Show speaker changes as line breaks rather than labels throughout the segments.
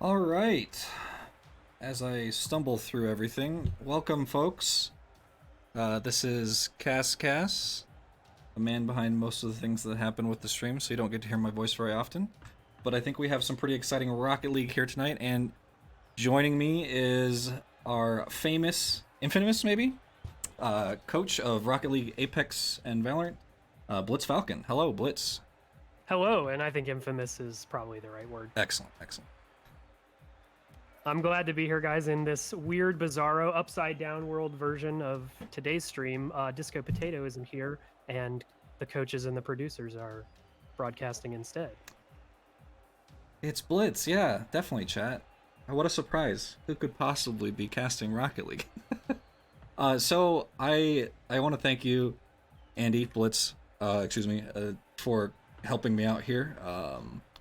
All right. As I stumble through everything, welcome, folks. This is Cass, the man behind most of the things that happen with the stream, so you don't get to hear my voice very often. But I think we have some pretty exciting Rocket League here tonight, and joining me is our infamous maybe, coach of Rocket League Apex and Valorant, Blitz Falcon. Hello, Blitz.
Hello, and I think infamous is probably the right word.
Excellent, excellent.
I'm glad to be here, guys, in this weird, bizarro, upside-down world version of today's stream. Disco Potato isn't here, and the coaches and the producers are broadcasting instead.
It's Blitz, yeah, definitely, chat. What a surprise. Who could possibly be casting Rocket League? So I want to thank you, Andy, Blitz, for helping me out here.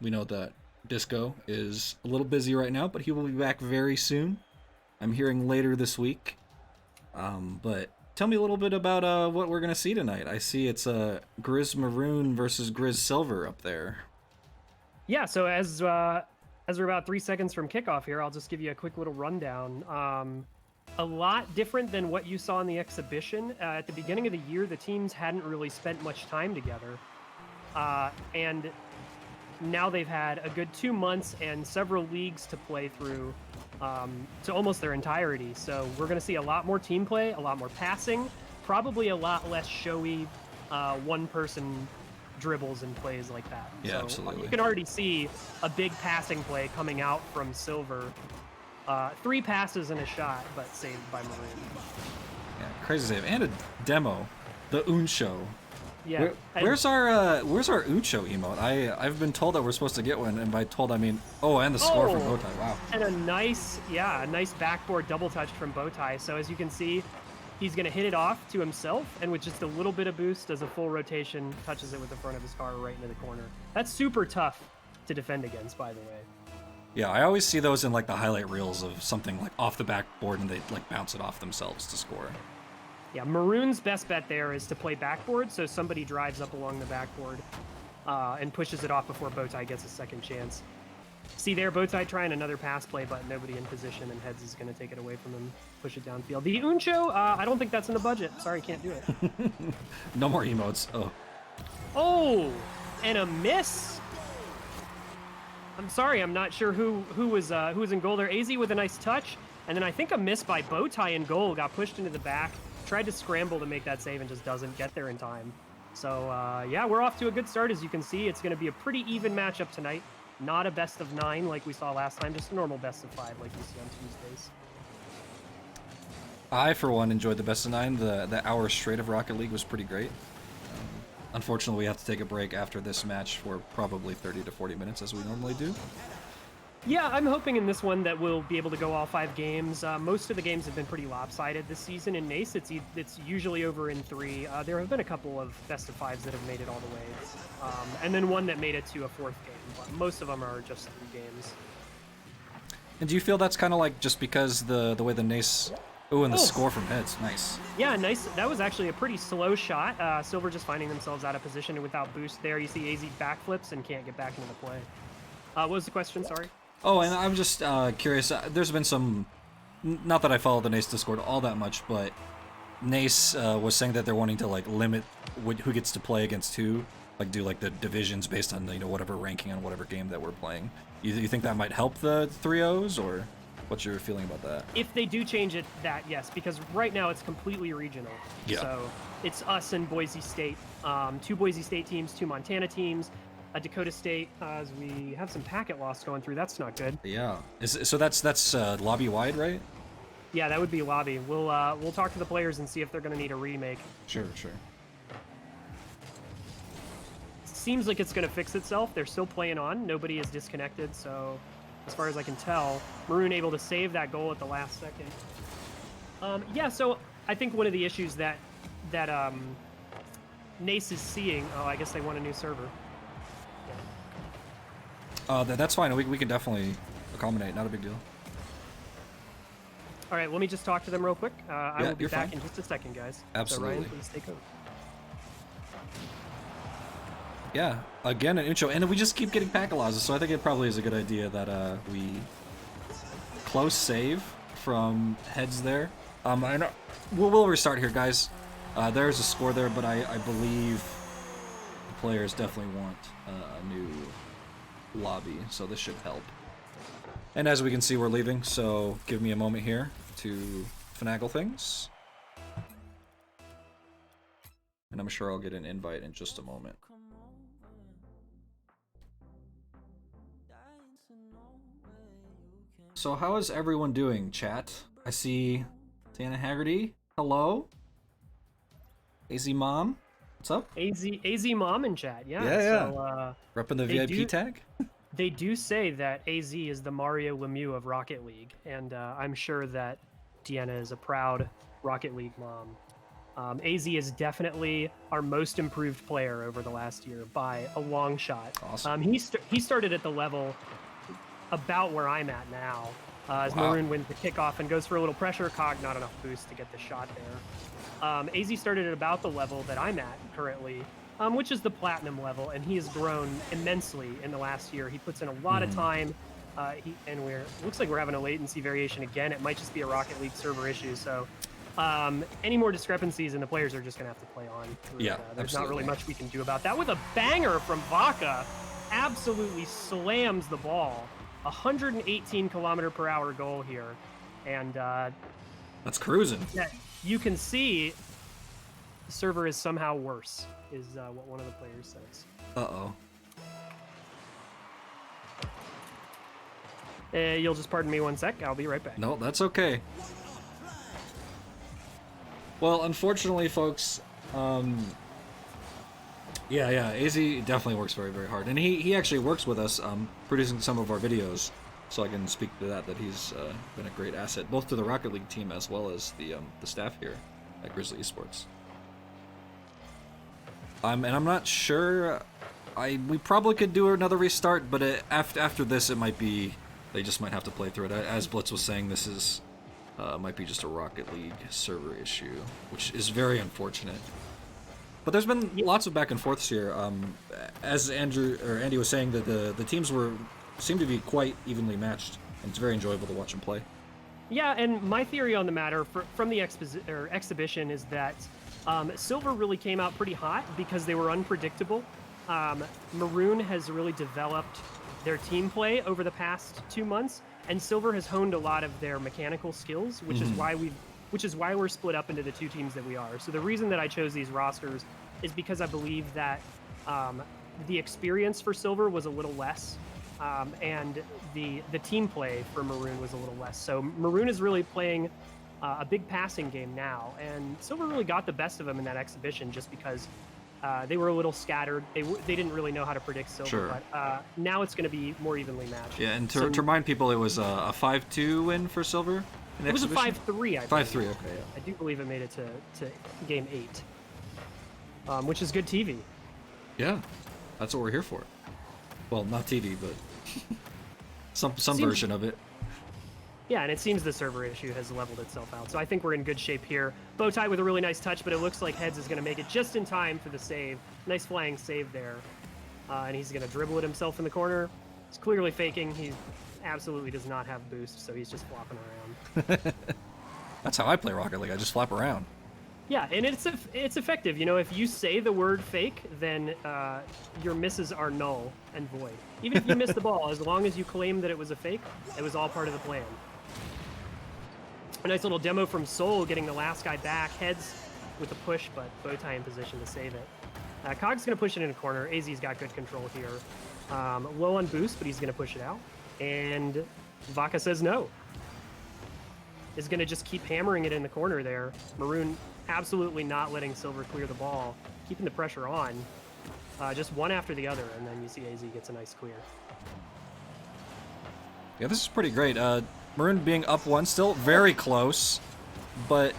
We know that Disco is a little busy right now, but he will be back very soon. I'm hearing later this week. But tell me a little bit about what we're going to see tonight. I see it's Griz Maroon versus Griz Silver up there.
Yeah, so as we're about 3 seconds from kickoff here, I'll just give you a quick little rundown. A lot different than what you saw in the exhibition. At the beginning of the year, the teams hadn't really spent much time together. And now they've had a good 2 months and several leagues to play through, to almost their entirety. So we're going to see a lot more team play, a lot more passing, probably a lot less showy one-person dribbles and plays like that.
Yeah,
so
absolutely.
You can already see a big passing play coming out from Silver. 3 passes and a shot, but saved by Maroon.
Yeah, crazy save. And a demo. The Unsho.
Yeah.
Where's our Unsho emote? I've been told that we're supposed to get one, and by told I mean and the score from Bowtie. Wow.
And a nice backboard double touch from Bowtie. So as you can see, he's gonna hit it off to himself, and with just a little bit of boost, does a full rotation, touches it with the front of his car right into the corner. That's super tough to defend against, by the way.
Yeah, I always see those in like the highlight reels of something like off the backboard, and they like bounce it off themselves to score.
Yeah, Maroon's best bet there is to play backboard, so somebody drives up along the backboard and pushes it off before Bowtie gets a second chance. See there, Bowtie trying another pass play, but nobody in position, and Heads is going to take it away from him, push it downfield. The Unsho, I don't think that's in the budget. Sorry, can't do it.
No more emotes.
Oh, and a miss. I'm sorry, I'm not sure who was in goal there. AZ with a nice touch, and then I think a miss by Bowtie in goal, got pushed into the back. Tried to scramble to make that save and just doesn't get there in time. So, yeah, we're off to a good start. As you can see, it's going to be a pretty even matchup tonight. Not a best of 9 like we saw last time, just a normal best of 5 like you see on Tuesdays.
I, for one, enjoyed the best of 9. The hour straight of Rocket League was pretty great. Unfortunately, we have to take a break after this match for probably 30 to 40 minutes, as we normally do.
Yeah, I'm hoping in this one that we'll be able to go all 5 games. Most of the games have been pretty lopsided this season. In NACE, it's usually over in 3. There have been a couple of best of 5s that have made it all the way, and then one that made it to a 4th game. But most of them are just 3 games.
And do you feel that's kind of like just because the way the NACE... Oh, and the score from Heads. Nice.
Yeah, nice. That was actually a pretty slow shot. Silver just finding themselves out of position and without boost there. You see AZ backflips and can't get back into the play. What was the question? Sorry.
Oh, and I'm just curious. There's been some, not that I follow the NACE Discord all that much, but NACE was saying that they're wanting to like limit who gets to play against who, like do like the divisions based on whatever ranking on whatever game that we're playing. You think that might help the 3-0s, or what's your feeling about that?
If they do change it, yes, because right now it's completely regional.
Yeah.
So it's us and Boise State, 2 Boise State teams, 2 Montana teams. Dakota State, as we have some packet loss going through. That's not good.
Yeah. So that's lobby wide, right?
Yeah, that would be lobby. We'll talk to the players and see if they're going to need a remake.
Sure.
Seems like it's going to fix itself. They're still playing on. Nobody is disconnected. So, as far as I can tell, Maroon able to save that goal at the last second. Yeah. So I think one of the issues that NACE is seeing. Oh, I guess they want a new server.
That's fine. We can definitely accommodate. Not a big deal.
All right, let me just talk to them real quick. I will be back
fine.
in just a second, guys.
Absolutely.
So Ryan, please take over.
Yeah, again an intro, and we just keep getting packet losses, so I think it probably is a good idea that we close save from Heads there. I know we'll restart here, guys. There's a score there, but I believe the players definitely want a new lobby, so this should help. And as we can see, we're leaving, so give me a moment here to finagle things. And I'm sure I'll get an invite in just a moment. So how is everyone doing, chat? I see Tana Haggerty. Hello. AZ Mom. What's up?
AZ Mom in chat, yeah.
Yeah.
So,
repping the VIP tag?
They do say that AZ is the Mario Lemieux of Rocket League, and I'm sure that Deanna is a proud Rocket League mom. AZ is definitely our most improved player over the last year by a long shot.
Awesome.
He started at the level about where I'm at now. As Maroon wins the kickoff and goes for a little pressure, Cog not enough boost to get the shot there. AZ started at about the level that I'm at currently, which is the platinum level, and he has grown immensely in the last year. He puts in a lot of time, looks like we're having a latency variation again. It might just be a Rocket League server issue, so any more discrepancies, and the players are just going to have to play on through.
Yeah,
there's not really much we can do about that. With a banger from Vaca, absolutely slams the ball. 118 km/h goal here, and
that's cruising.
Yeah, you can see the server is somehow worse, is what one of the players says.
Uh-oh.
You'll just pardon me one sec. I'll be right back.
No, that's okay. Well, unfortunately, folks, yeah, AZ definitely works very, very hard. And he actually works with us, producing some of our videos, so I can speak to that he's been a great asset, both to the Rocket League team as well as the staff here at Grizzly Esports. And I'm not sure, we probably could do another restart, but after this, it might be, they just might have to play through it. As Blitz was saying, this is, might be just a Rocket League server issue, which is very unfortunate. But there's been lots of back and forths here. As Andy was saying, that the teams seem to be quite evenly matched, and it's very enjoyable to watch them play.
Yeah, and my theory on the matter from the exhibition is that Silver really came out pretty hot because they were unpredictable. Maroon has really developed their team play over the past 2 months, and Silver has honed a lot of their mechanical skills, which is why we're split up into the two teams that we are. So the reason that I chose these rosters is because I believe that the experience for Silver was a little less, and the team play for Maroon was a little less. So Maroon is really playing a big passing game now, and Silver really got the best of them in that exhibition just because they were a little scattered. They didn't really know how to predict Silver,
sure.
But now it's going to be more evenly matched.
Yeah, and to remind people, it was a 5-2 win for Silver.
It was a 5-3, I believe.
5-3, okay, yeah.
I do believe it made it to game 8, which is good TV.
Yeah, that's what we're here for. Well, not TV, but some version of it.
Yeah, and it seems the server issue has leveled itself out, so I think we're in good shape here. Bowtie with a really nice touch, but it looks like Heads is going to make it just in time for the save. Nice flying save there. And he's going to dribble it himself in the corner. He's clearly faking. He absolutely does not have boost, so he's just flopping around.
That's how I play Rocket League. I just flap around.
Yeah, and it's effective. You know, if you say the word fake, then your misses are null and void. Even if you miss the ball, as long as you claim that it was a fake, it was all part of the plan. A nice little demo from Soul, getting the last guy back. Heads with a push, but Bowtie in position to save it. Cog's going to push it in a corner. AZ's got good control here. Low on boost, but he's going to push it out. And Vaca says no. Is going to just keep hammering it in the corner there. Maroon absolutely not letting Silver clear the ball, keeping the pressure on. Just one after the other, and then you see AZ gets a nice clear.
Yeah, this is pretty great. Maroon being up one, still very close, but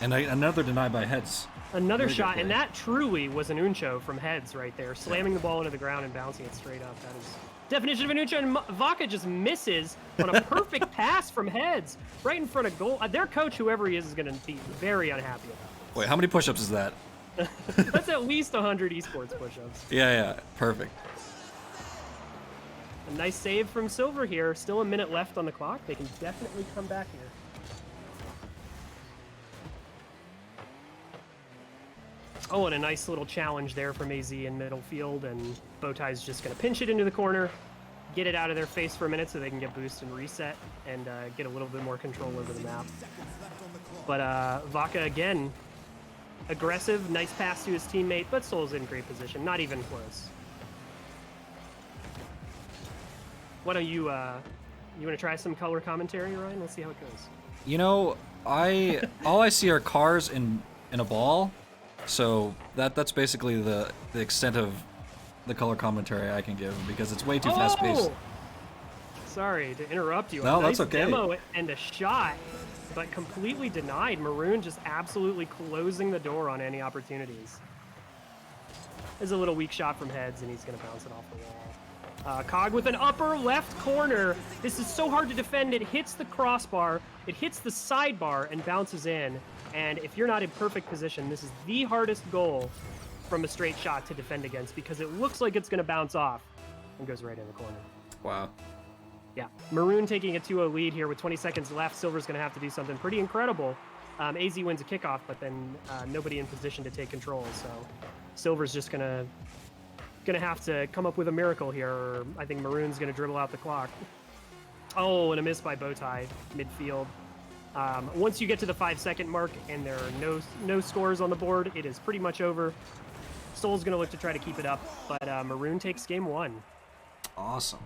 another deny by Heads.
Another shot, and that truly was an Uncho from Heads right there, slamming the ball into the ground and bouncing it straight up. That is definition of an Uncho, and Vaca just misses on a perfect pass from Heads right in front of goal. Their coach, whoever he is going to be very unhappy about this.
Wait, how many push-ups is that?
That's at least 100 esports push-ups.
Yeah, perfect.
A nice save from Silver here. Still a minute left on the clock. They can definitely come back here. Oh, and a nice little challenge there from AZ in middle field, and Bowtie's just going to pinch it into the corner, get it out of their face for a minute so they can get boost and reset and get a little bit more control over the map. But Vaca, again, aggressive, nice pass to his teammate, but Soul's in great position, not even close. Why don't you want to try some color commentary, Ryan? Let's see how it goes.
You know, all I see are cars in a ball, so that's basically the extent of the color commentary I can give because it's way too fast-paced.
Sorry to interrupt you.
No,
nice
that's okay.
Demo and a shot, but completely denied. Maroon just absolutely closing the door on any opportunities. There's a little weak shot from Heads, and he's going to bounce it off the wall. Cog with an upper left corner. This is so hard to defend. It hits the crossbar, it hits the sidebar, and bounces in. And if you're not in perfect position, this is the hardest goal from a straight shot to defend against because it looks like it's going to bounce off and goes right in the corner.
Wow.
Yeah, Maroon taking a 2-0 lead here with 20 seconds left. Silver's going to have to do something pretty incredible. AZ wins a kickoff, but then nobody in position to take control. So Silver's just going to have to come up with a miracle here, or I think Maroon's going to dribble out the clock. Oh, and a miss by Bowtie midfield. Once you get to the 5-second mark and there are no scores on the board, it is pretty much over. Soul's going to look to try to keep it up, but Maroon takes game 1.
Awesome.